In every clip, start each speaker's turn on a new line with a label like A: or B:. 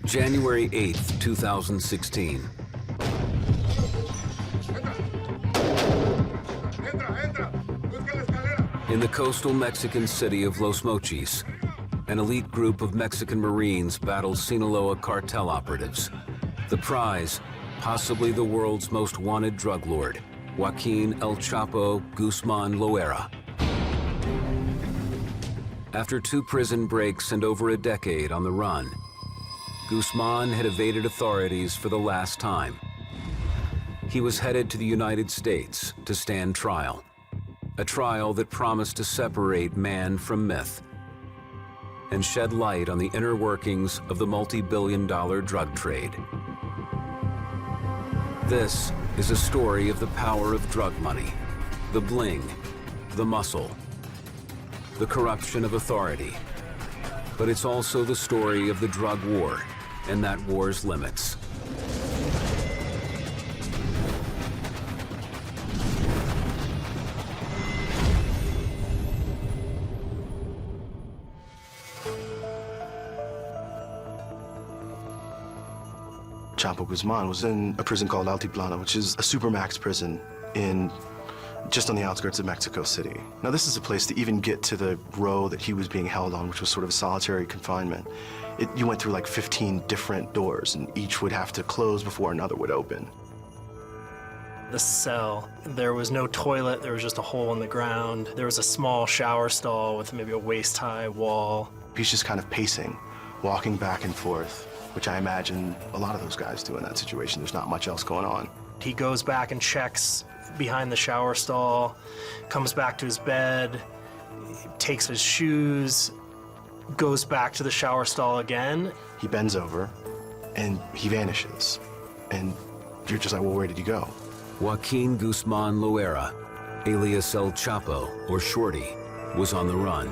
A: January 8th, 2016. In the coastal Mexican city of Los Mochis, an elite group of Mexican Marines battles Sinaloa cartel operatives. The prize, possibly the world's most wanted drug lord, Joaquín El Chapo Guzmán Loera. After 2 prison breaks and over a decade on the run, Guzman had evaded authorities for the last time. He was headed to the United States to stand trial, a trial that promised to separate man from myth and shed light on the inner workings of the multi-billion-dollar drug trade. This is a story of the power of drug money, the bling, the muscle, the corruption of authority. But it's also the story of the drug war and that war's limits.
B: Chapo Guzman was in a prison called Altiplano, which is a supermax prison just on the outskirts of Mexico City. Now, this is a place to even get to the row that he was being held on, which was sort of a solitary confinement. You went through like 15 different doors, and each would have to close before another would open.
C: The cell, there was no toilet, there was just a hole in the ground. There was a small shower stall with maybe a waist-high wall.
B: He's just kind of pacing, walking back and forth, which I imagine a lot of those guys do in that situation. There's not much else going on.
C: He goes back and checks behind the shower stall, comes back to his bed, takes his shoes, goes back to the shower stall again.
B: He bends over and he vanishes. And you're just like, well, where did he go?
A: Joaquín Guzmán Loera, alias El Chapo, or Shorty, was on the run.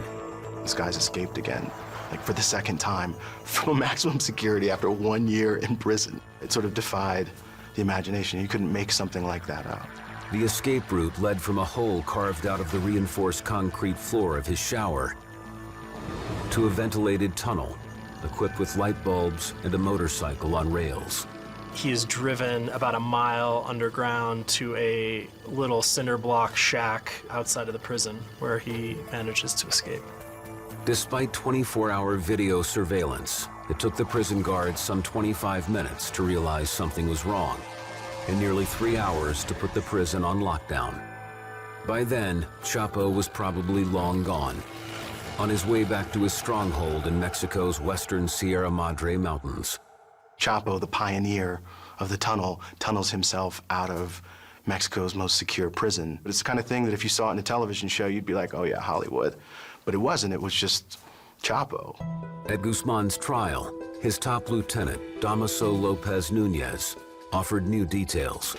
B: This guy's escaped again, like for the second time, from maximum security after 1 year in prison. It sort of defied the imagination. You couldn't make something like that up.
A: The escape route led from a hole carved out of the reinforced concrete floor of his shower to a ventilated tunnel equipped with light bulbs and a motorcycle on rails.
C: He is driven about a mile underground to a little cinder block shack outside of the prison where he manages to escape.
A: Despite 24-hour video surveillance, it took the prison guards some 25 minutes to realize something was wrong, and nearly 3 hours to put the prison on lockdown. By then, Chapo was probably long gone, on his way back to his stronghold in Mexico's western Sierra Madre Mountains.
B: Chapo, the pioneer of the tunnel, tunnels himself out of Mexico's most secure prison. But it's the kind of thing that if you saw it in a television show, you'd be like, oh yeah, Hollywood. But it wasn't, it was just Chapo.
A: At Guzman's trial, his top lieutenant, Damaso Lopez Nunez, offered new details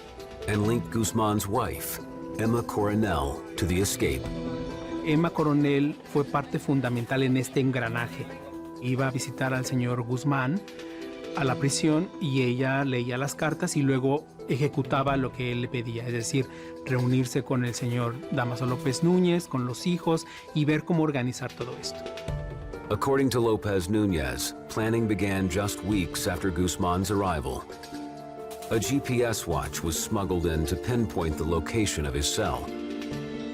A: and linked Guzman's wife, Emma Coronel, to the escape.
D: Emma Coronel fue parte fundamental en este engranaje. Iba a visitar al señor Guzmán a la prisión y ella leía las cartas y luego ejecutaba lo que él le pedía, es decir, reunirse con el señor Damaso López Núñez, con los hijos y ver cómo organizar todo esto.
A: According to Lopez Nunez, planning began just weeks after Guzman's arrival. A GPS watch was smuggled in to pinpoint the location of his cell,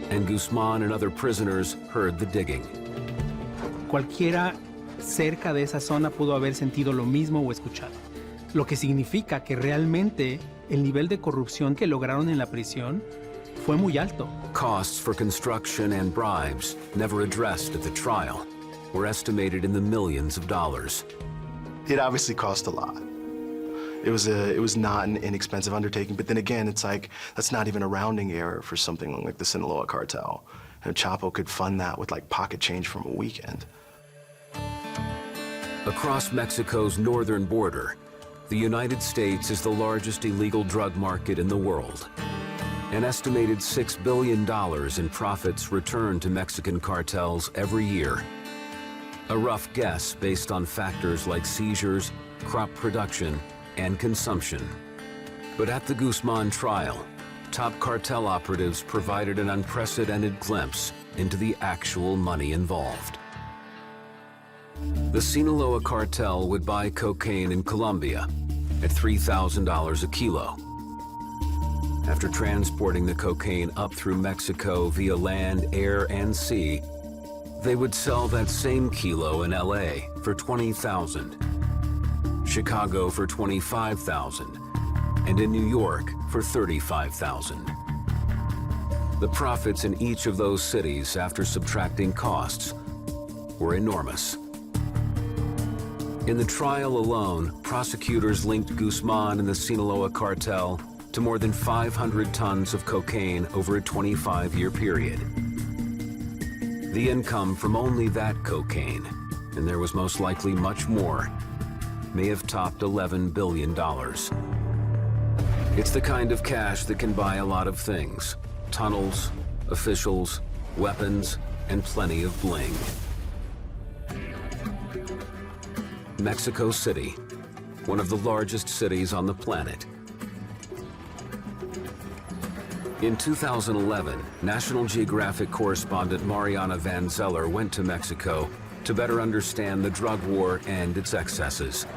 A: and Guzman and other prisoners heard the digging.
D: Cualquiera cerca de esa zona pudo haber sentido lo mismo o escuchado, lo que significa que realmente el nivel de corrupción que lograron en la prisión fue muy alto.
A: Costs for construction and bribes, never addressed at the trial, were estimated in the millions of dollars.
B: It obviously cost a lot. It was not an inexpensive undertaking, but then again, it's like, that's not even a rounding error for something like the Sinaloa cartel. And Chapo could fund that with like pocket change from a weekend.
A: Across Mexico's northern border, the United States is the largest illegal drug market in the world. An estimated $6 billion in profits return to Mexican cartels every year. A rough guess based on factors like seizures, crop production, and consumption. But at the Guzman trial, top cartel operatives provided an unprecedented glimpse into the actual money involved. The Sinaloa cartel would buy cocaine in Colombia at $3,000 a kilo. After transporting the cocaine up through Mexico via land, air, and sea, they would sell that same kilo in LA for $20,000, Chicago for $25,000, and in New York for $35,000. The profits in each of those cities, after subtracting costs, were enormous. In the trial alone, prosecutors linked Guzman and the Sinaloa cartel to more than 500 tons of cocaine over a 25-year period. The income from only that cocaine, and there was most likely much more, may have topped $11 billion. It's the kind of cash that can buy a lot of things: tunnels, officials, weapons, and plenty of bling. Mexico City, one of the largest cities on the planet. In 2011, National Geographic correspondent Mariana Van Zeller went to Mexico to better understand the drug war and its excesses.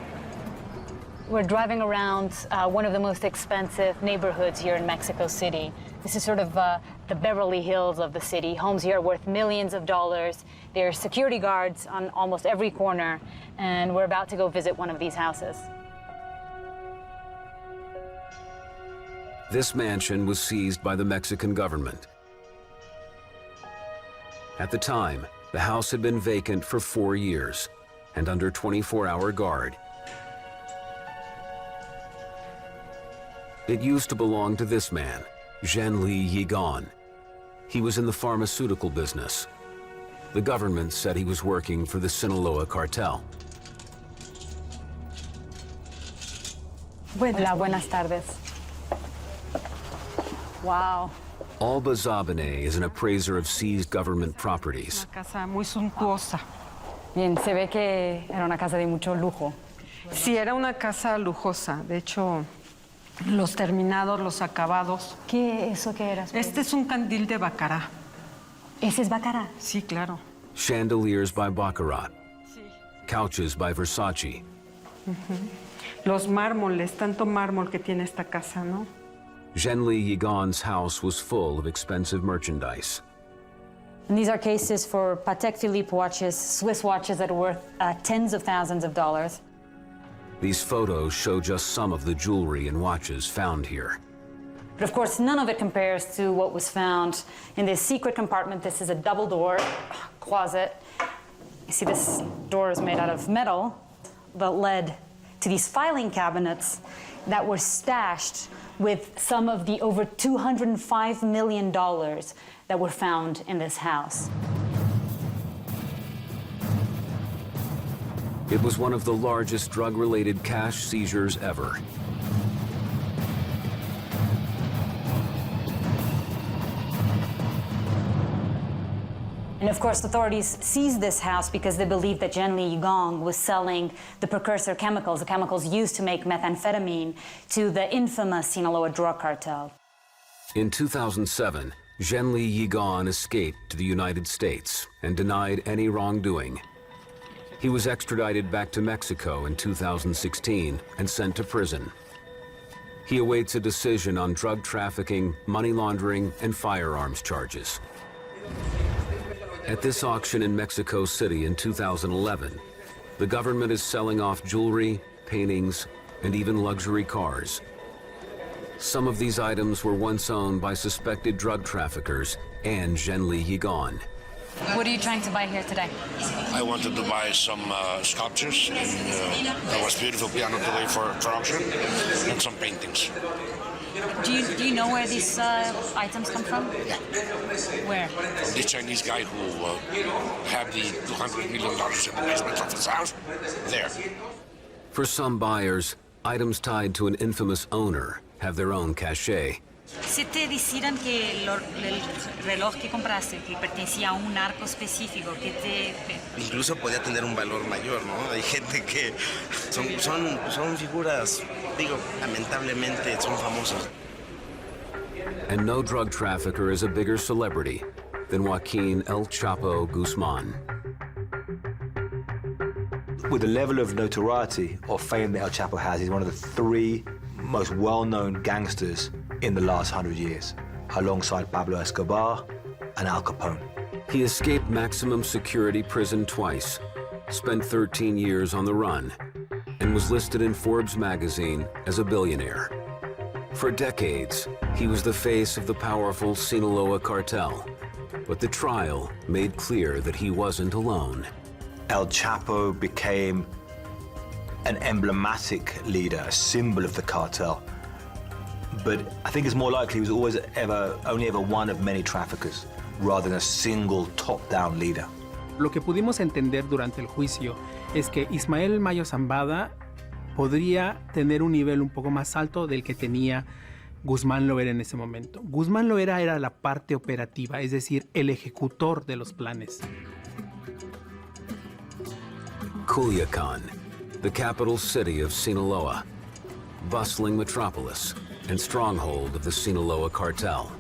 E: We're driving around one of the most expensive neighborhoods here in Mexico City. This is sort of the Beverly Hills of the city. Homes here are worth millions of dollars. There are security guards on almost every corner, and we're about to go visit one of these houses.
A: This mansion was seized by the Mexican government. At the time, the house had been vacant for 4 years and under 24-hour guard. It used to belong to this man, Zhenli Yigan. He was in the pharmaceutical business. The government said he was working for the Sinaloa cartel.
E: Hola, buenas tardes. Wow.
A: Alba Zabane is an appraiser of seized government properties.
F: Una casa muy suntuosa.
E: Bien, se ve que era una casa de mucho lujo.
F: Sí, era una casa lujosa. De hecho, los terminados, los acabados.
E: ¿Qué eso qué era?
F: Este es un candil de Baccarat.
E: ¿Ese es Baccarat?
F: Sí, claro.
A: Chandeliers by Baccarat. Couches by Versace.
F: Los mármoles, tanto mármol que tiene esta casa, ¿no?
A: Zhenli Yigan's house was full of expensive merchandise.
E: And these are cases for Patek Philippe watches, Swiss watches that are worth tens of thousands of dollars.
A: These photos show just some of the jewelry and watches found here.
E: But of course, none of it compares to what was found in this secret compartment. This is a double door closet. You see this door is made out of metal that led to these filing cabinets that were stashed with some of the over $205 million that were found in this house.
A: It was one of the largest drug-related cash seizures ever.
E: And of course, authorities seized this house because they believed that Zhenli Yigang was selling the precursor chemicals, the chemicals used to make methamphetamine, to the infamous Sinaloa drug cartel.
A: In 2007, Zhenli Yigan escaped to the United States and denied any wrongdoing. He was extradited back to Mexico in 2016 and sent to prison. He awaits a decision on drug trafficking, money laundering, and firearms charges. At this auction in Mexico City in 2011, the government is selling off jewelry, paintings, and even luxury cars. Some of these items were once owned by suspected drug traffickers and Zhenli Yigan.
E: What are you trying to buy here today?
G: I wanted to buy some sculptures. There was beautiful piano today for auction, and some paintings.
E: Do you know where these items come from?
G: Yeah.
E: Where?
G: From the Chinese guy who had the $200 million in the basement of his house, there.
A: For some buyers, items tied to an infamous owner have their own cachet.
H: Si te dijeran que el reloj que compraste que pertenecía a un narco específico, que te...
I: Incluso podía tener un valor mayor, ¿no? Hay gente que son figuras, digo, lamentablemente son famosas.
A: And no drug trafficker is a bigger celebrity than Joaquín El Chapo Guzman.
J: With the level of notoriety or fame that El Chapo has, he's one of the 3 most well-known gangsters in the last 100 years, alongside Pablo Escobar and Al Capone.
A: He escaped maximum security prison twice, spent 13 years on the run, and was listed in Forbes magazine as a billionaire. For decades, he was the face of the powerful Sinaloa cartel, but the trial made clear that he wasn't alone.
J: El Chapo became an emblematic leader, a symbol of the cartel. But I think it's more likely he was always only ever one of many traffickers, rather than a single top-down leader.
D: Lo que pudimos entender durante el juicio es que Ismael Mayo Zambada podría tener un nivel un poco más alto del que tenía Guzmán Loera en ese momento. Guzmán Loera era la parte operativa, es decir, el ejecutor de los planes.
A: Culiacán, the capital city of Sinaloa, bustling metropolis and stronghold of the Sinaloa cartel.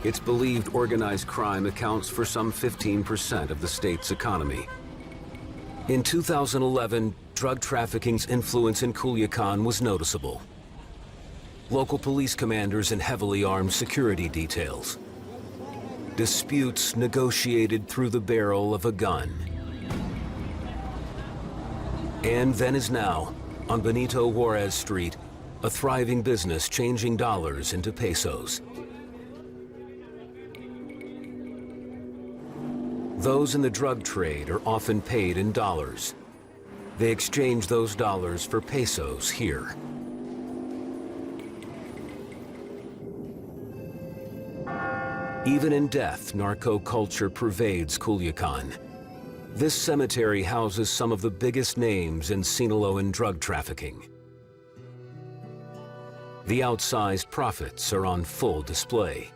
A: It's believed organized crime accounts for some 15% of the state's economy. In 2011, drug trafficking's influence in Culiacán was noticeable. Local police commanders and heavily armed security details. Disputes negotiated through the barrel of a gun. And then as now, on Benito Juarez Street, a thriving business changing dollars into pesos. Those in the drug trade are often paid in dollars. They exchange those dollars for pesos here. Even in death, narco culture pervades Culiacán. This cemetery houses some of the biggest names in Sinaloan drug trafficking. The outsized profits are on full display.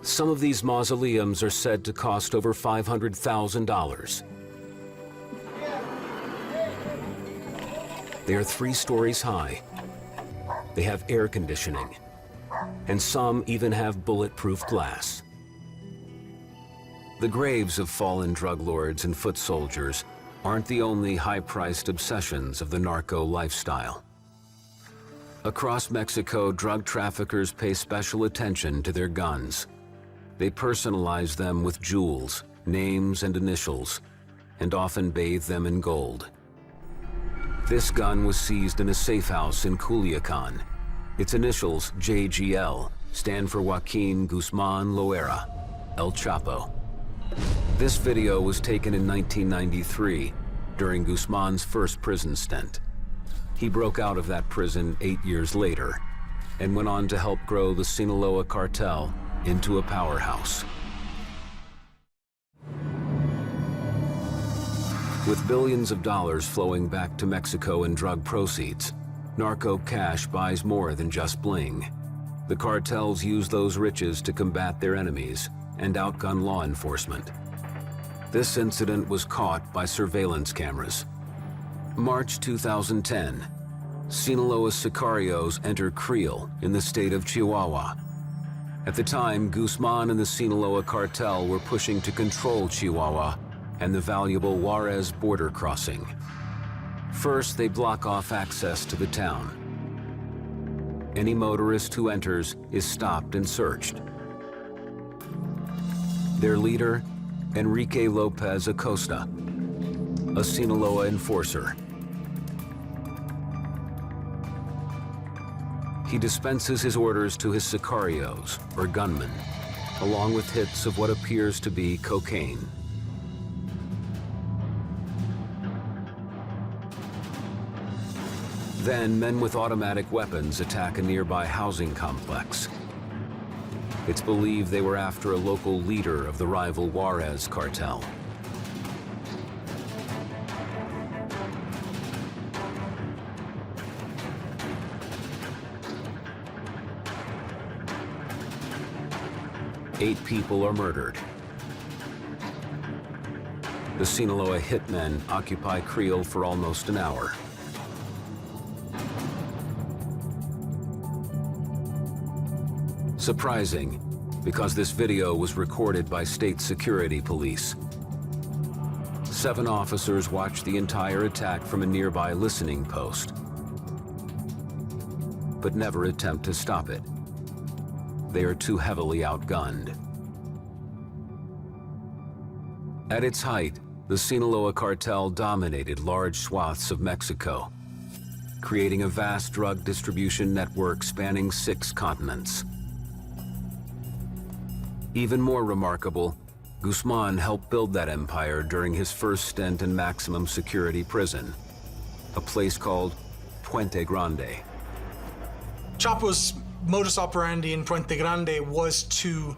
A: Some of these mausoleums are said to cost over $500,000. They are 3 stories high. They have air conditioning, and some even have bulletproof glass. The graves of fallen drug lords and foot soldiers aren't the only high-priced obsessions of the narco lifestyle. Across Mexico, drug traffickers pay special attention to their guns. They personalize them with jewels, names, and initials, and often bathe them in gold. This gun was seized in a safe house in Culiacán. Its initials, JGL, stand for Joaquín Guzmán Loera, El Chapo. This video was taken in 1993, during Guzmán's first prison stint. He broke out of that prison 8 years later, and went on to help grow the Sinaloa cartel into a powerhouse. With billions of dollars flowing back to Mexico in drug proceeds, narco cash buys more than just bling. The cartels use those riches to combat their enemies and outgun law enforcement. This incident was caught by surveillance cameras. March 2010, Sinaloa sicarios enter Creel in the state of Chihuahua. At the time, Guzmán and the Sinaloa cartel were pushing to control Chihuahua and the valuable Juarez border crossing. First, they block off access to the town. Any motorist who enters is stopped and searched. Their leader, Enrique Lopez Acosta, a Sinaloa enforcer. He dispenses his orders to his sicarios, or gunmen, along with hits of what appears to be cocaine. Then, men with automatic weapons attack a nearby housing complex. It's believed they were after a local leader of the rival Juarez cartel. Eight people are murdered. The Sinaloa hitmen occupy Creel for almost an hour. Surprising, because this video was recorded by state security police. 7 officers watch the entire attack from a nearby listening post, but never attempt to stop it. They are too heavily outgunned. At its height, the Sinaloa cartel dominated large swaths of Mexico, creating a vast drug distribution network spanning 6 continents. Even more remarkable, Guzman helped build that empire during his first stint in maximum security prison, a place called Puente Grande.
K: Chapo's modus operandi in Puente Grande was to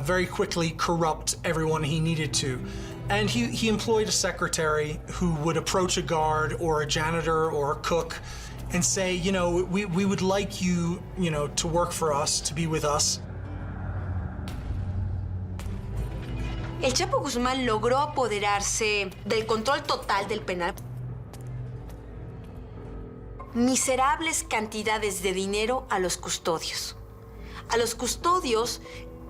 K: very quickly corrupt everyone he needed to. And he employed a secretary who would approach a guard or a janitor or a cook and say, you know, we would like you, you know, to work for us, to be with us.
L: El Chapo Guzmán logró apoderarse del control total del penal. Miserables cantidades de dinero a los custodios. A los custodios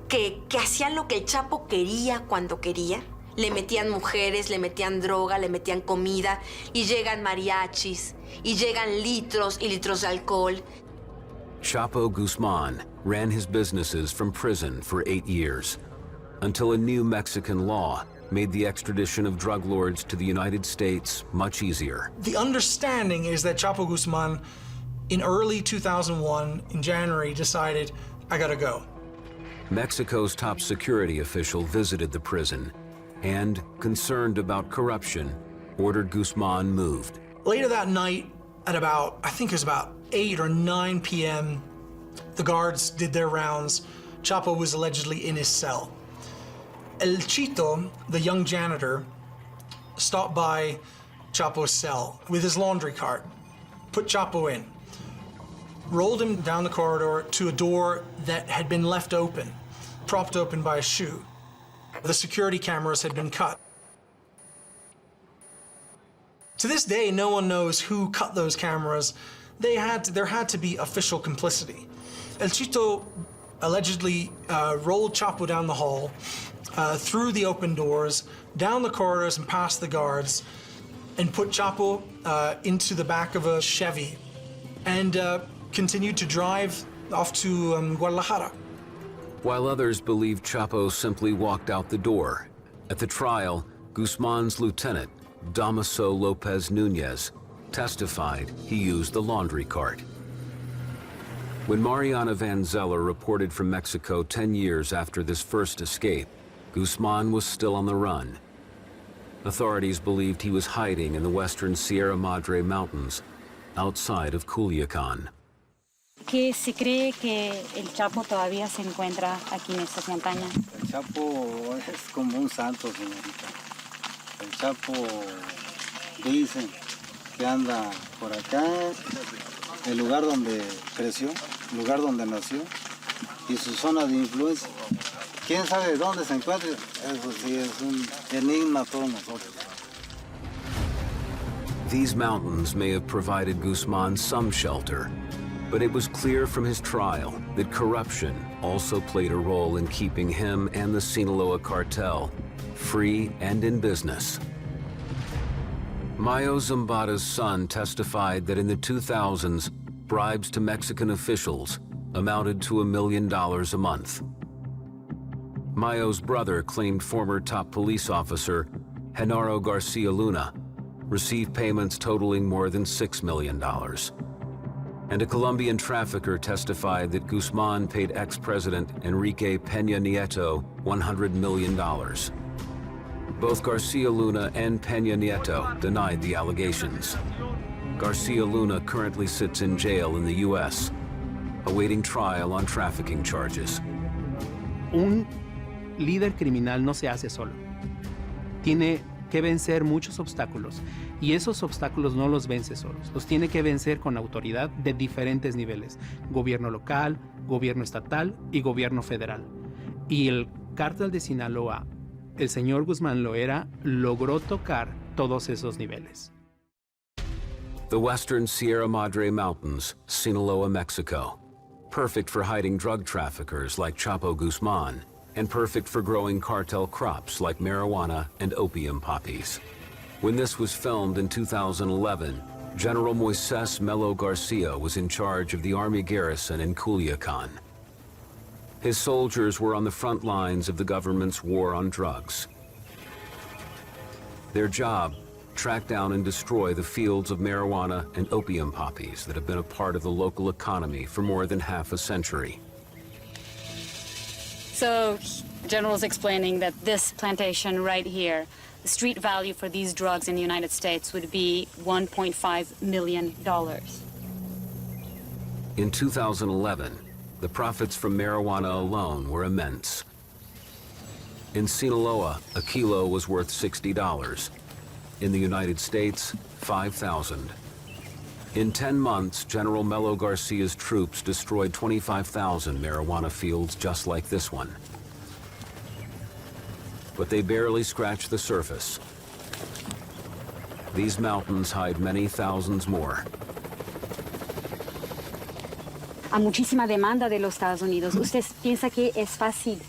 L: que hacían lo que el Chapo quería cuando quería. Le metían mujeres, le metían droga, le metían comida, y llegan mariachis, y llegan litros y litros de alcohol.
A: Chapo Guzman ran his businesses from prison for 8 years, until a new Mexican law made the extradition of drug lords to the United States much easier.
K: The understanding is that Chapo Guzman, in early 2001, in January, decided, I gotta go.
A: Mexico's top security official visited the prison and, concerned about corruption, ordered Guzman moved.
K: Later that night, at about, I think it was about 8 or 9 p.m., the guards did their rounds. Chapo was allegedly in his cell. El Chito, the young janitor, stopped by Chapo's cell with his laundry cart, put Chapo in, rolled him down the corridor to a door that had been left open, propped open by a shoe. The security cameras had been cut. To this day, no one knows who cut those cameras. There had to be official complicity. El Chito allegedly rolled Chapo down the hall, through the open doors, down the corridors and past the guards, and put Chapo into the back of a Chevy and continued to drive off to Guadalajara.
A: While others believe Chapo simply walked out the door, at the trial, Guzman's lieutenant, Damaso Lopez Nunez, testified he used the laundry cart. When Mariana Van Zeller reported from Mexico 10 years after this first escape, Guzman was still on the run. Authorities believed he was hiding in the western Sierra Madre Mountains, outside of Culiacán.
H: ¿Qué se cree que el Chapo todavía se encuentra aquí en estas montañas?
M: El Chapo es como un santo, señorita. El Chapo dice que anda por acá, el lugar donde creció, el lugar donde nació y su zona de influencia. ¿Quién sabe dónde se encuentra? Eso sí es un enigma a todos nosotros.
A: These mountains may have provided Guzman some shelter, but it was clear from his trial that corruption also played a role in keeping him and the Sinaloa cartel free and in business. Mayo Zambada's son testified that in the 2000s, bribes to Mexican officials amounted to $1 million a month. Mayo's brother claimed former top police officer Genaro Garcia Luna received payments totaling more than $6 million. And a Colombian trafficker testified that Guzman paid ex-president Enrique Peña Nieto $100 million. Both Garcia Luna and Peña Nieto denied the allegations. Garcia Luna currently sits in jail in the U.S., awaiting trial on trafficking charges.
D: Un líder criminal no se hace solo. Tiene que vencer muchos obstáculos y esos obstáculos no los vence solos. Los tiene que vencer con autoridad de diferentes niveles: gobierno local, gobierno estatal y gobierno federal. Y el cártel de Sinaloa, el señor Guzmán Loera, logró tocar todos esos niveles.
A: The western Sierra Madre Mountains, Sinaloa, Mexico, perfect for hiding drug traffickers like Chapo Guzman, and perfect for growing cartel crops like marijuana and opium poppies. When this was filmed in 2011, General Moises Melo Garcia was in charge of the Army garrison in Culiacan. His soldiers were on the front lines of the government's war on drugs. Their job, track down and destroy the fields of marijuana and opium poppies that have been a part of the local economy for more than half a century.
E: So, General's explaining that this plantation right here, the street value for these drugs in the United States would be $1.5 million.
A: In 2011, the profits from marijuana alone were immense. In Sinaloa, a kilo was worth $60. In the United States, $5,000. In 10 months, General Melo Garcia's troops destroyed 25,000 marijuana fields just like this one. But they barely scratched the surface. These mountains hide many thousands more.
E: Hay muchísima demanda de los Estados Unidos. ¿Usted piensa que es fácil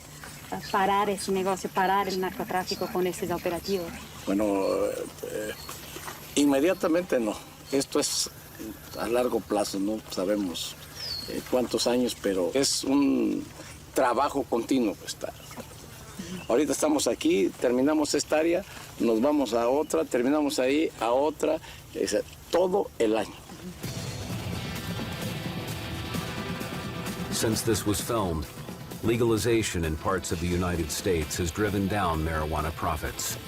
E: parar ese negocio, parar el narcotráfico con estos operativos?
N: Bueno, inmediatamente no. Esto es a largo plazo, no sabemos cuántos años, pero es un trabajo continuo. Ahorita estamos aquí, terminamos esta área, nos vamos a otra, terminamos ahí, a otra, todo el año.
A: Since this was filmed, legalization in parts of the United States has driven down marijuana profits.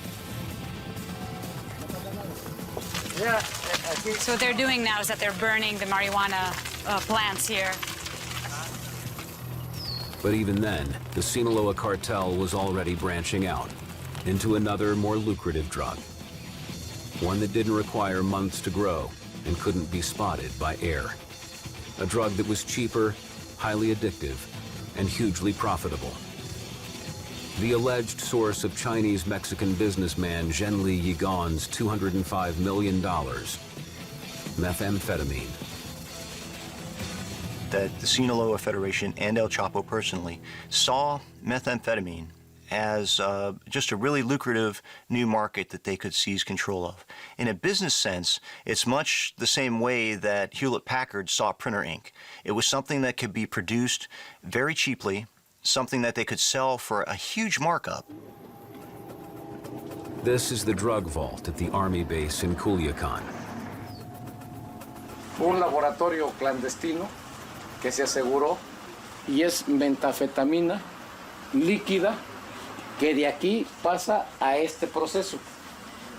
E: So what they're doing now is that they're burning the marijuana plants here.
A: But even then, the Sinaloa cartel was already branching out into another, more lucrative drug. One that didn't require months to grow and couldn't be spotted by air. A drug that was cheaper, highly addictive, and hugely profitable. The alleged source of Chinese-Mexican businessman Zhenli Yigan's $205 million, methamphetamine.
O: That the Sinaloa Federation and El Chapo personally saw methamphetamine as just a really lucrative new market that they could seize control of. In a business sense, it's much the same way that Hewlett-Packard saw printer ink. It was something that could be produced very cheaply, something that they could sell for a huge markup.
A: This is the drug vault at the Army base in Culiacan.
N: Un laboratorio clandestino que se aseguró y es metafetamina líquida que de aquí pasa a este proceso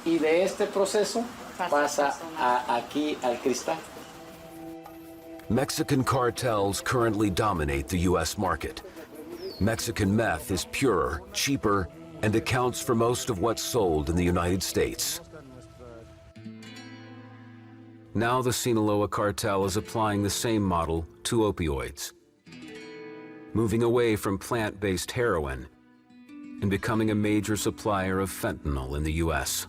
N: y de este proceso pasa aquí al cristal.
A: Mexican cartels currently dominate the U.S. market. Mexican meth is purer, cheaper, and accounts for most of what's sold in the United States. Now the Sinaloa cartel is applying the same model to opioids, moving away from plant-based heroin and becoming a major supplier of fentanyl in the U.S.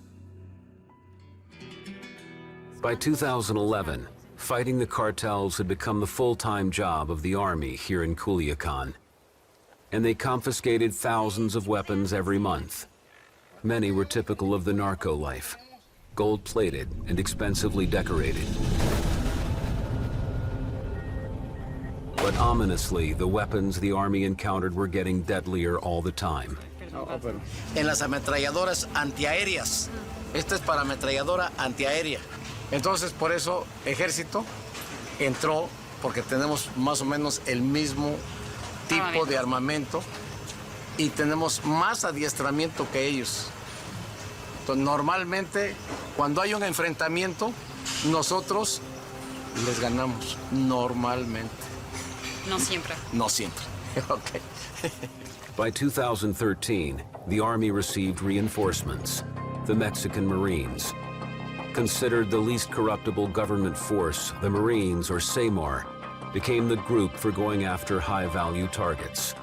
A: By 2011, fighting the cartels had become the full-time job of the Army here in Culiacan, and they confiscated thousands of weapons every month. Many were typical of the narco life, gold-plated and expensively decorated. But ominously, the weapons the Army encountered were getting deadlier all the time.
N: En las ametralladoras antiaéreas. Esta es para ametralladora antiaérea. Entonces, por eso, Ejército entró, porque tenemos más o menos el mismo tipo de armamento y tenemos más adiestramiento que ellos. Entonces, normalmente, cuando hay un enfrentamiento, nosotros les ganamos. Normalmente.
E: No siempre.
N: No siempre. Okay.
A: By 2013, the Army received reinforcements, the Mexican Marines. Considered the least corruptible government force, the Marines, or SEMAR, became the group for going after high-value targets.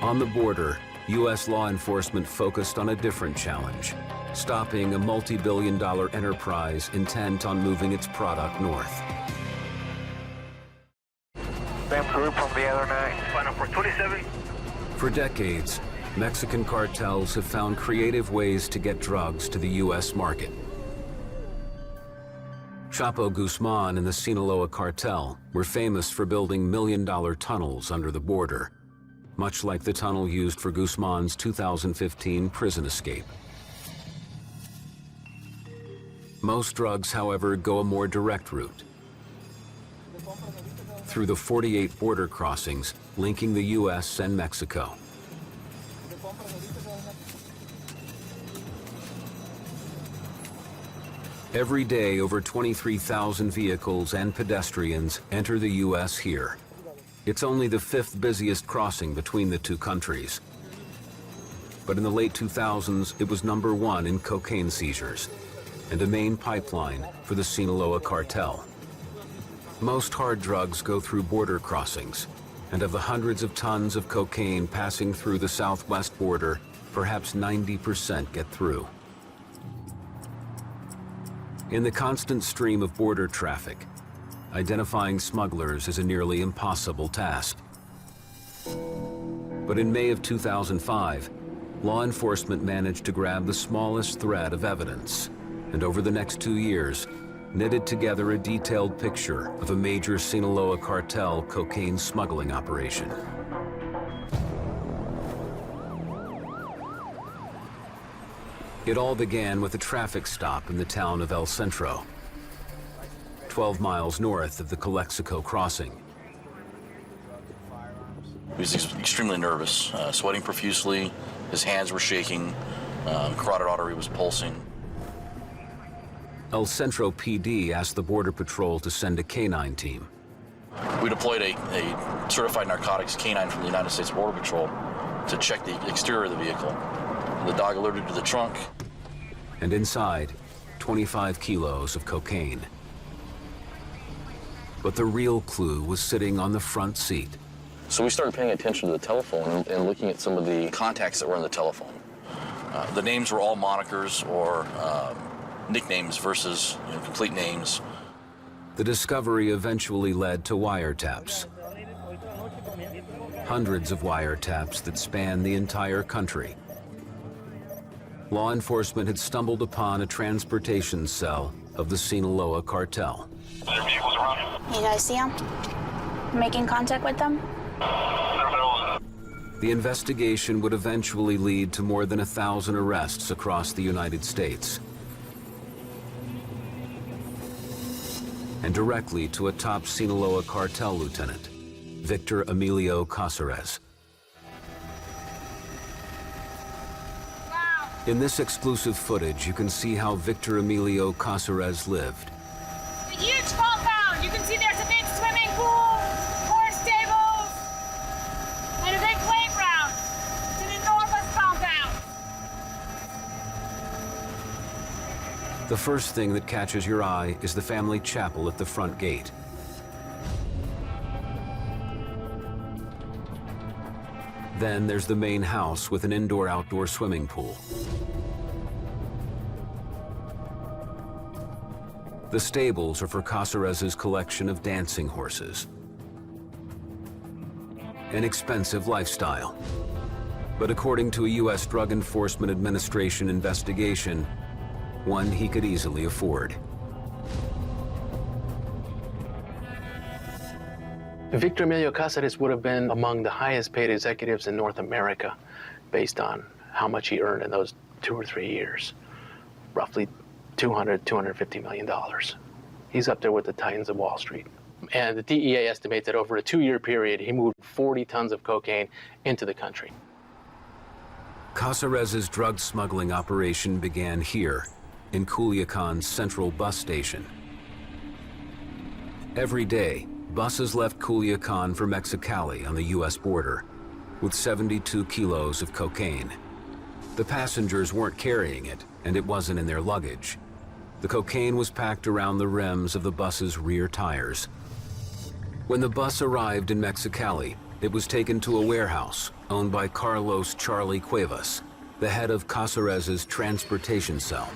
A: On the border, U.S. law enforcement focused on a different challenge, stopping a multi-billion-dollar enterprise intent on moving its product north.
P: Same group from the other night.
Q: Final for 27.
A: For decades, Mexican cartels have found creative ways to get drugs to the U.S. market. Chapo Guzman and the Sinaloa cartel were famous for building million-dollar tunnels under the border, much like the tunnel used for Guzman's 2015 prison escape. Most drugs, however, go a more direct route, through the 48 border crossings linking the U.S. and Mexico. Every day, over 23,000 vehicles and pedestrians enter the U.S. here. It's only the 5th busiest crossing between the two countries. But in the late 2000s, it was #1 in cocaine seizures and a main pipeline for the Sinaloa cartel. Most hard drugs go through border crossings, and of the hundreds of tons of cocaine passing through the southwest border, perhaps 90% get through. In the constant stream of border traffic, identifying smugglers is a nearly impossible task. But in May of 2005, law enforcement managed to grab the smallest thread of evidence, and over the next 2 years, knitted together a detailed picture of a major Sinaloa cartel cocaine smuggling operation. It all began with a traffic stop in the town of El Centro, 12 miles north of the Calexico crossing.
P: He was extremely nervous, sweating profusely, his hands were shaking, carotid artery was pulsing.
A: El Centro PD asked the Border Patrol to send a canine team.
P: We deployed a certified narcotics canine from the United States Border Patrol to check the exterior of the vehicle. The dog alerted to the trunk.
A: And inside, 25 kilos of cocaine. But the real clue was sitting on the front seat.
P: So we started paying attention to the telephone and looking at some of the contacts that were on the telephone. The names were all monikers or nicknames versus complete names.
A: The discovery eventually led to wiretaps. Hundreds of wiretaps that span the entire country. Law enforcement had stumbled upon a transportation cell of the Sinaloa cartel.
Q: You guys see them? Making contact with them?
A: The investigation would eventually lead to more than 1,000 arrests across the United States. And directly to a top Sinaloa cartel lieutenant, Victor Emilio Cáceres. In this exclusive footage, you can see how Victor Emilio Cáceres lived.
Q: A huge compound! You can see there's a big swimming pool, horse stables, and a big playground. It's an enormous compound.
A: The first thing that catches your eye is the family chapel at the front gate. Then there's the main house with an indoor-outdoor swimming pool. The stables are for Cáceres' collection of dancing horses. An expensive lifestyle. But according to a U.S. Drug Enforcement Administration investigation, one he could easily afford.
R: Victor Emilio Cáceres would have been among the highest paid executives in North America based on how much he earned in those 2 or 3 years. Roughly $250 million. He's up there with the titans of Wall Street. And the DEA estimates that over a 2-year period, he moved 40 tons of cocaine into the country.
A: Cáceres' drug smuggling operation began here, in Culiacan's central bus station. Every day, buses left Culiacan for Mexicali on the U.S. border, with 72 kilos of cocaine. The passengers weren't carrying it, and it wasn't in their luggage. The cocaine was packed around the rims of the bus's rear tires. When the bus arrived in Mexicali, it was taken to a warehouse owned by Carlos Charlie Cuevas, the head of Cáceres' transportation cell.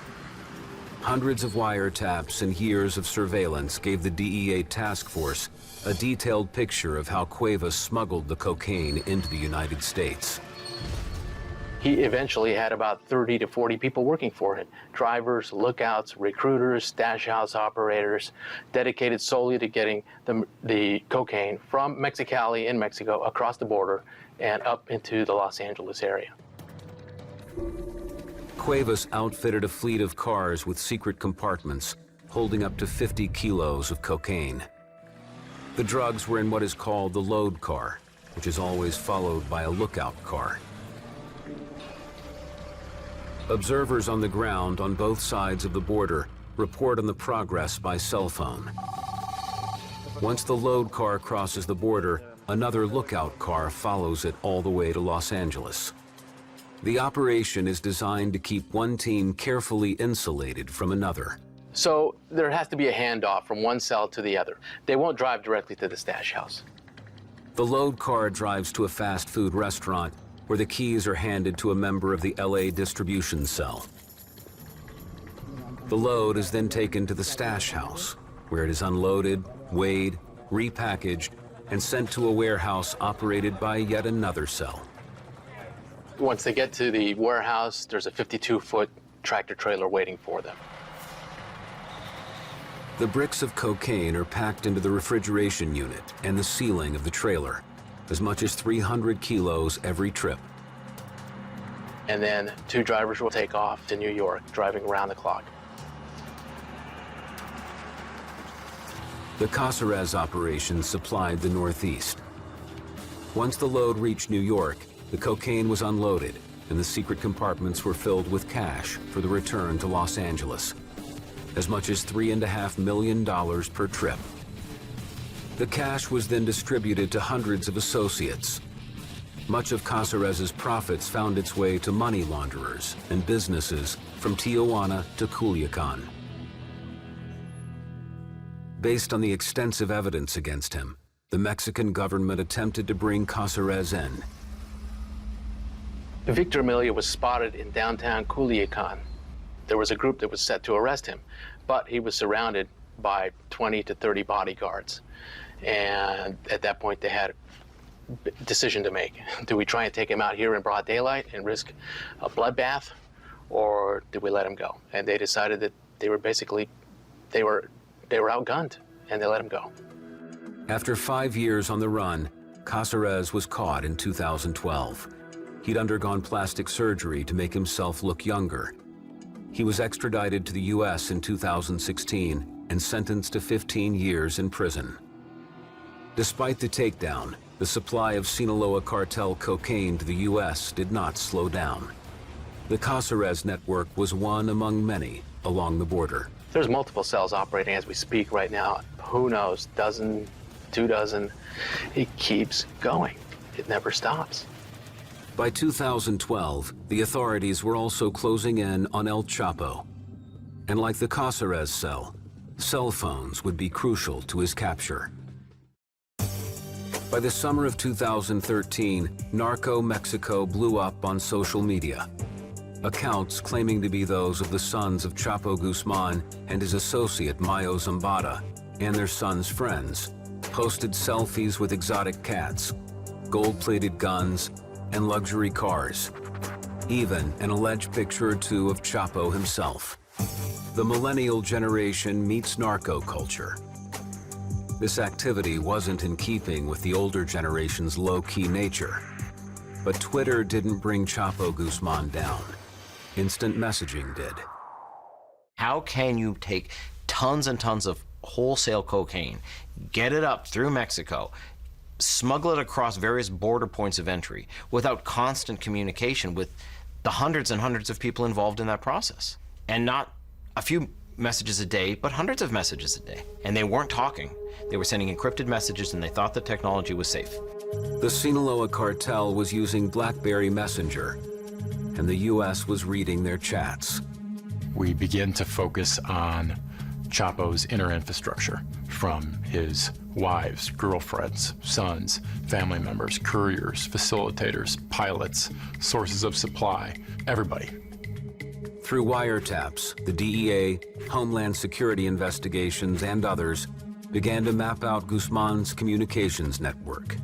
A: Hundreds of wiretaps and years of surveillance gave the DEA task force a detailed picture of how Cuevas smuggled the cocaine into the United States.
R: He eventually had about 30 to 40 people working for him. Drivers, lookouts, recruiters, stash house operators, dedicated solely to getting the cocaine from Mexicali in Mexico across the border and up into the Los Angeles area.
A: Cuevas outfitted a fleet of cars with secret compartments holding up to 50 kilos of cocaine. The drugs were in what is called the load car, which is always followed by a lookout car. Observers on the ground on both sides of the border report on the progress by cell phone. Once the load car crosses the border, another lookout car follows it all the way to Los Angeles. The operation is designed to keep one team carefully insulated from another.
R: So there has to be a handoff from one cell to the other. They won't drive directly to the stash house.
A: The load car drives to a fast food restaurant where the keys are handed to a member of the LA distribution cell. The load is then taken to the stash house, where it is unloaded, weighed, repackaged, and sent to a warehouse operated by yet another cell.
R: Once they get to the warehouse, there's a 52-foot tractor trailer waiting for them.
A: The bricks of cocaine are packed into the refrigeration unit and the ceiling of the trailer, as much as 300 kilos every trip.
R: And then 2 drivers will take off to New York, driving around the clock.
A: The Caceres operation supplied the Northeast. Once the load reached New York, the cocaine was unloaded and the secret compartments were filled with cash for the return to Los Angeles, as much as $3.5 million per trip. The cash was then distributed to hundreds of associates. Much of Caceres's profits found its way to money launderers and businesses from Tijuana to Culiacan. Based on the extensive evidence against him, the Mexican government attempted to bring Caceres in.
R: Victor Amelia was spotted in downtown Culiacan. There was a group that was set to arrest him, but he was surrounded by 20 to 30 bodyguards. And at that point, they had a decision to make. Do we try and take him out here in broad daylight and risk a bloodbath, or do we let him go? And they decided that they were basically, they were outgunned, and they let him go.
A: After 5 years on the run, Caceres was caught in 2012. He'd undergone plastic surgery to make himself look younger. He was extradited to the U.S. in 2016 and sentenced to 15 years in prison. Despite the takedown, the supply of Sinaloa cartel cocaine to the U.S. did not slow down. The Caceres network was one among many along the border.
R: There's multiple cells operating as we speak right now. Who knows, dozen, 2 dozen. It keeps going. It never stops.
A: By 2012, the authorities were also closing in on El Chapo. And like the Caceres cell phones would be crucial to his capture. By the summer of 2013, Narco Mexico blew up on social media. Accounts claiming to be those of the sons of Chapo Guzman and his associate Mayo Zambada and their sons' friends posted selfies with exotic cats, gold-plated guns, and luxury cars, even an alleged picture or two of Chapo himself. The millennial generation meets narco culture. This activity wasn't in keeping with the older generation's low-key nature. But Twitter didn't bring Chapo Guzman down. Instant messaging did.
S: How can you take tons and tons of wholesale cocaine, get it up through Mexico, smuggle it across various border points of entry without constant communication with the hundreds and hundreds of people involved in that process? And not a few messages a day, but hundreds of messages a day. And they weren't talking. They were sending encrypted messages, and they thought the technology was safe.
A: The Sinaloa cartel was using BlackBerry Messenger, and the U.S. was reading their chats.
T: We begin to focus on Chapo's inner infrastructure, from his wives, girlfriends, sons, family members, couriers, facilitators, pilots, sources of supply, everybody.
A: Through wiretaps, the DEA, Homeland Security investigations, and others began to map out Guzman's communications network.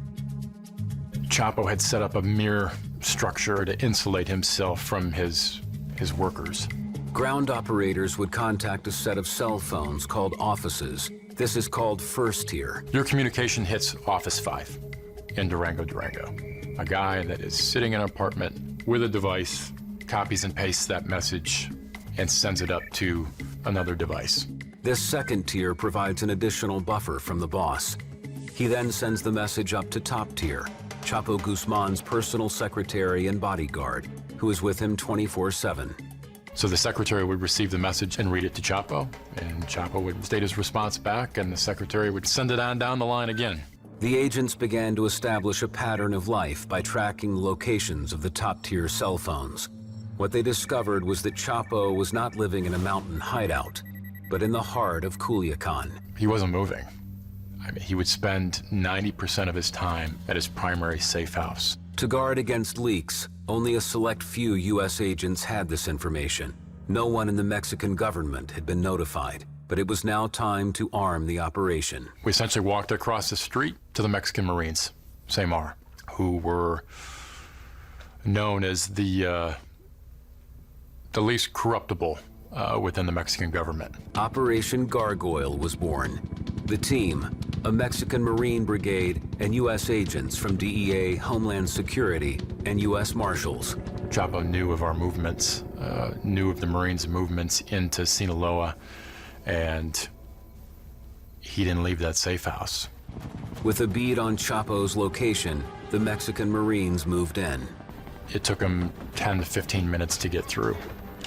T: Chapo had set up a mirror structure to insulate himself from his workers.
A: Ground operators would contact a set of cell phones called offices. This is called first tier.
T: Your communication hits Office 5 in Durango, Durango. A guy that is sitting in an apartment with a device, copies and pastes that message, and sends it up to another device.
A: This second tier provides an additional buffer from the boss. He then sends the message up to top tier, Chapo Guzman's personal secretary and bodyguard, who is with him 24/7.
T: So the secretary would receive the message and read it to Chapo, and Chapo would state his response back, and the secretary would send it on down the line again.
A: The agents began to establish a pattern of life by tracking the locations of the top-tier cell phones. What they discovered was that Chapo was not living in a mountain hideout, but in the heart of Culiacan.
T: He wasn't moving. I mean, he would spend 90% of his time at his primary safe house.
A: To guard against leaks, only a select few U.S. agents had this information. No one in the Mexican government had been notified, but it was now time to arm the operation.
T: We essentially walked across the street to the Mexican Marines, SEMAR, who were known as the least corruptible within the Mexican government.
A: Operation Gargoyle was born. The team, a Mexican Marine Brigade and U.S. agents from DEA, Homeland Security, and U.S. Marshals.
T: Chapo knew of our movements, knew of the Marines' movements into Sinaloa, and he didn't leave that safe house.
A: With a bead on Chapo's location, the Mexican Marines moved in.
T: It took them 10 to 15 minutes to get through.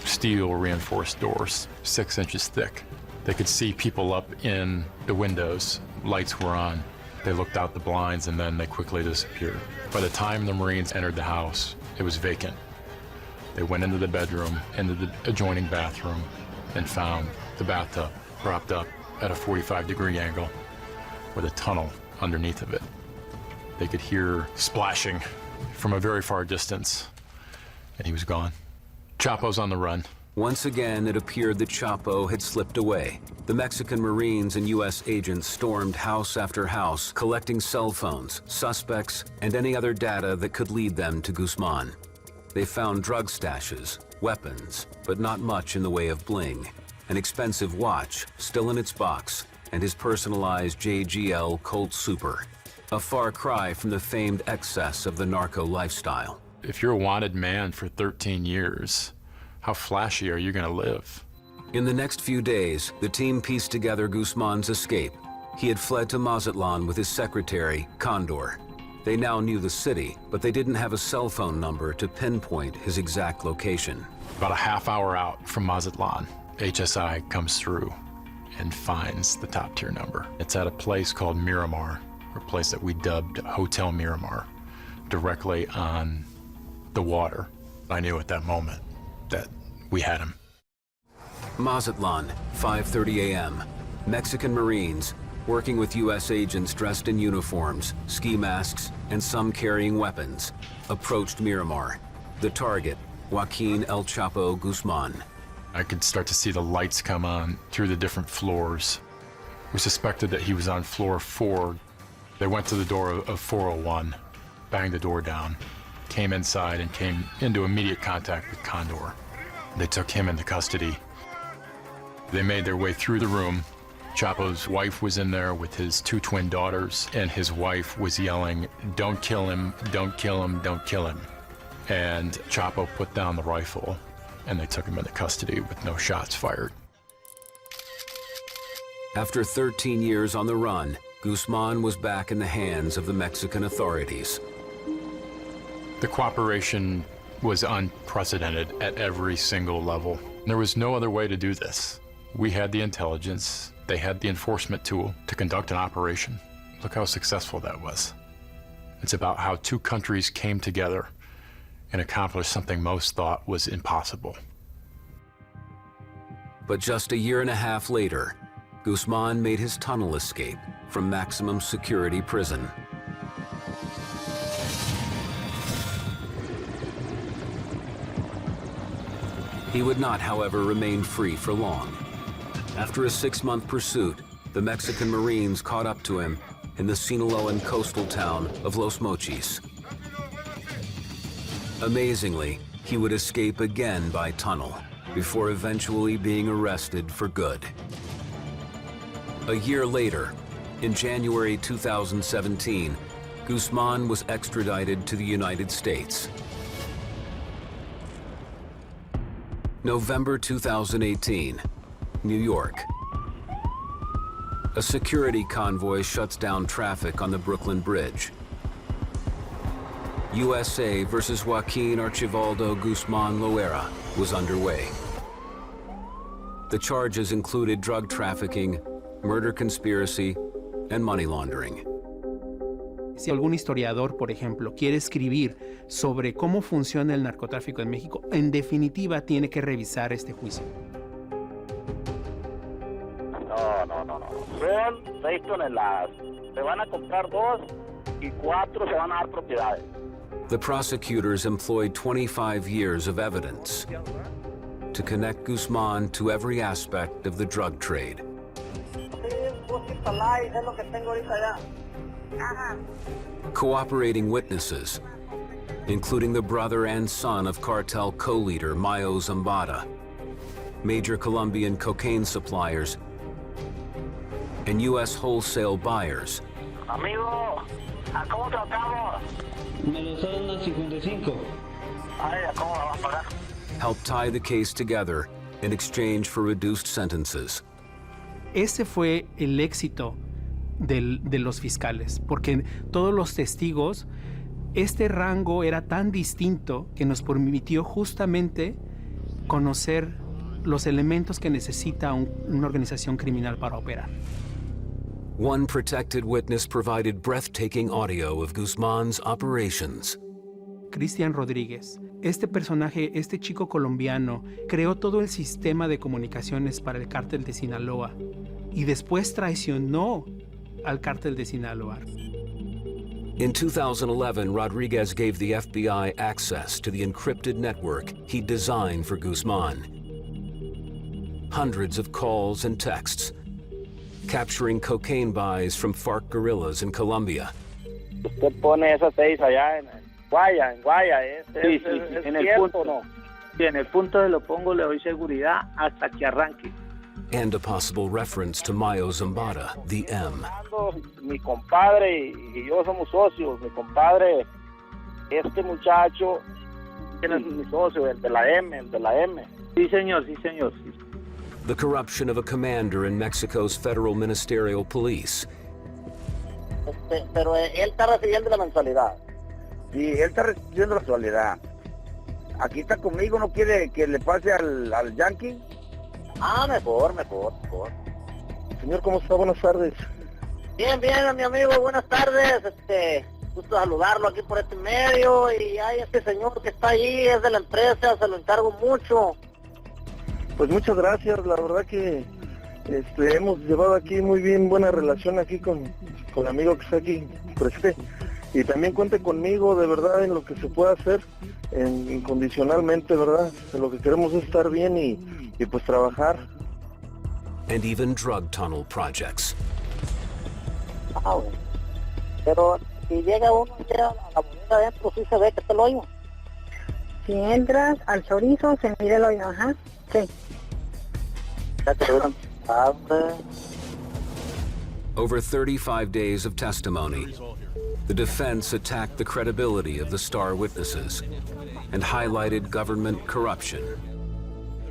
T: Steel reinforced doors, 6 inches thick. They could see people up in the windows. Lights were on. They looked out the blinds and then they quickly disappeared. By the time the Marines entered the house, it was vacant. They went into the bedroom, into the adjoining bathroom, and found the bathtub propped up at a 45-degree angle with a tunnel underneath of it. They could hear splashing from a very far distance, and he was gone. Chapo's on the run.
A: Once again, it appeared that Chapo had slipped away. The Mexican Marines and U.S. agents stormed house after house, collecting cell phones, suspects, and any other data that could lead them to Guzman. They found drug stashes, weapons, but not much in the way of bling. An expensive watch, still in its box, and his personalized JGL Colt Super. A far cry from the famed excess of the narco lifestyle.
T: If you're a wanted man for 13 years, how flashy are you going to live?
A: In the next few days, the team pieced together Guzman's escape. He had fled to Mazatlan with his secretary, Condor. They now knew the city, but they didn't have a cell phone number to pinpoint his exact location.
T: About a half hour out from Mazatlan, HSI comes through and finds the top tier number. It's at a place called Miramar, a place that we dubbed Hotel Miramar, directly on the water. I knew at that moment that we had him.
A: Mazatlan, 5:30 a.m. Mexican Marines, working with U.S. agents dressed in uniforms, ski masks, and some carrying weapons, approached Miramar. The target, Joaquín El Chapo Guzman.
T: I could start to see the lights come on through the different floors. We suspected that he was on floor 4. They went to the door of 401, banged the door down, came inside and came into immediate contact with Condor. They took him into custody. They made their way through the room. Chapo's wife was in there with his 2 twin daughters, and his wife was yelling, "Don't kill him, don't kill him, don't kill him." And Chapo put down the rifle, and they took him into custody with no shots fired.
A: After 13 years on the run, Guzman was back in the hands of the Mexican authorities.
T: The cooperation was unprecedented at every single level. There was no other way to do this. We had the intelligence, they had the enforcement tool to conduct an operation. Look how successful that was. It's about how 2 countries came together and accomplished something most thought was impossible.
A: But just a year and a half later, Guzman made his tunnel escape from maximum security prison. He would not, however, remain free for long. After a 6-month pursuit, the Mexican Marines caught up to him in the Sinaloan coastal town of Los Mochis. Amazingly, he would escape again by tunnel before eventually being arrested for good. A year later, in January 2017, Guzman was extradited to the United States. November 2018, New York. A security convoy shuts down traffic on the Brooklyn Bridge. USA versus Joaquín Archibaldo Guzmán Loera was underway. The charges included drug trafficking, murder conspiracy, and money laundering.
D: Si algún historiador, por ejemplo, quiere escribir sobre cómo funciona el narcotráfico en México, en definitiva tiene que revisar este juicio.
U: No. Son 6 toneladas. Se van a comprar 2 y 4 se van a dar propiedades.
A: The prosecutors employed 25 years of evidence to connect Guzman to every aspect of the drug trade. Cooperating witnesses, including the brother and son of cartel co-leader Mayo Zambada, major Colombian cocaine suppliers, and U.S. wholesale buyers.
U: Amigo, ¿a cómo tratamos?
M: Me lo usaron a 55.
U: Ay, ¿a cómo la van a pagar?
A: Helped tie the case together in exchange for reduced sentences.
D: Ese fue el éxito de los fiscales, porque todos los testigos, este rango era tan distinto que nos permitió justamente conocer los elementos que necesita una organización criminal para operar.
A: One protected witness provided breathtaking audio of Guzman's operations.
D: Cristian Rodríguez, este personaje, este chico colombiano, creó todo el sistema de comunicaciones para el cártel de Sinaloa y después traicionó al cártel de Sinaloa.
A: In 2011, Rodriguez gave the FBI access to the encrypted network he designed for Guzman. Hundreds of calls and texts, capturing cocaine buys from FARC guerrillas in Colombia.
U: Usted pone esas 6 allá en Guaya,
V: Sí, en el punto,
U: ¿no?
V: Sí, en el punto de lo pongo, le doy seguridad hasta que arranque.
A: And a possible reference to Mayo Zambada, the M.
U: Mi compadre y yo somos socios. Mi compadre, este muchacho, ¿quién es mi socio? El de la M.
V: Sí, señor.
A: The corruption of a commander in Mexico's federal ministerial police.
U: Pero él está recibiendo la mensualidad.
V: Sí, él está recibiendo la mensualidad. Aquí está conmigo, ¿no quiere que le pase al Yankee?
U: Ah, mejor.
V: Señor, ¿cómo está? Buenas tardes.
U: Bien, mi amigo, buenas tardes. Gusto saludarlo aquí por este medio. Y hay este señor que está ahí, es de la empresa, se lo encargo mucho.
V: Pues muchas gracias, la verdad que hemos llevado aquí muy bien, buena relación aquí con el amigo que está aquí presente. Y también cuente conmigo, de verdad, en lo que se pueda hacer, incondicionalmente, ¿verdad? Lo que queremos es estar bien y pues trabajar.
A: And even drug tunnel projects.
U: Bueno. Pero si llega uno a la bodega adentro, sí se ve que está el hoyo.
W: Si entras al chorizo, se mira el hoyo, ajá, sí.
A: Over 35 days of testimony, the defense attacked the credibility of the star witnesses and highlighted government corruption.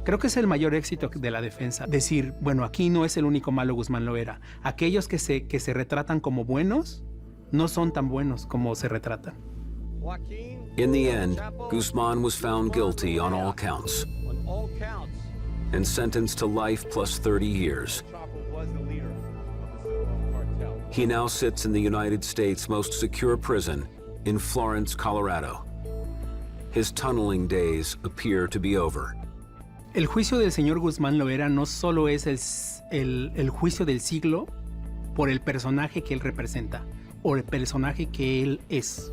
D: Creo que es el mayor éxito de la defensa. Decir, bueno, aquí no es el único malo Guzmán Loera. Aquellos que se retratan como buenos, no son tan buenos como se retratan.
A: In the end, Guzman was found guilty on all counts and sentenced to life plus 30 years. He now sits in the United States' most secure prison in Florence, Colorado. His tunneling days appear to be over.
D: El juicio del señor Guzmán Loera no solo es el juicio del siglo por el personaje que él representa o el personaje que él es.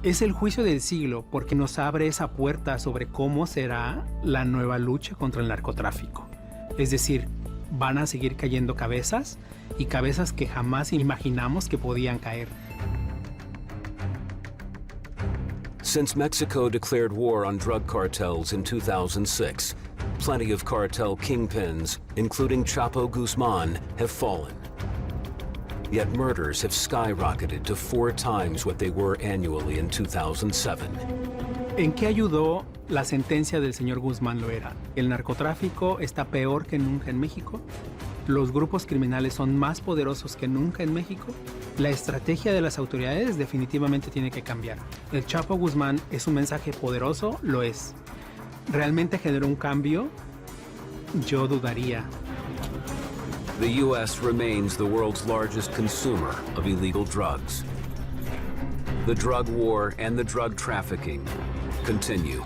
D: Es el juicio del siglo porque nos abre esa puerta sobre cómo será la nueva lucha contra el narcotráfico. Es decir, van a seguir cayendo cabezas y cabezas que jamás imaginamos que podían caer.
A: Since Mexico declared war on drug cartels in 2006, plenty of cartel kingpins, including Chapo Guzman, have fallen. Yet murders have skyrocketed to 4 times what they were annually in 2007.
D: ¿En qué ayudó la sentencia del señor Guzmán Loera? ¿El narcotráfico está peor que nunca en México? ¿Los grupos criminales son más poderosos que nunca en México? La estrategia de las autoridades definitivamente tiene que cambiar. El Chapo Guzmán es un mensaje poderoso, lo es. ¿Realmente generó un cambio? Yo dudaría.
A: The U.S. remains the world's largest consumer of illegal drugs. The drug war and the drug trafficking continue.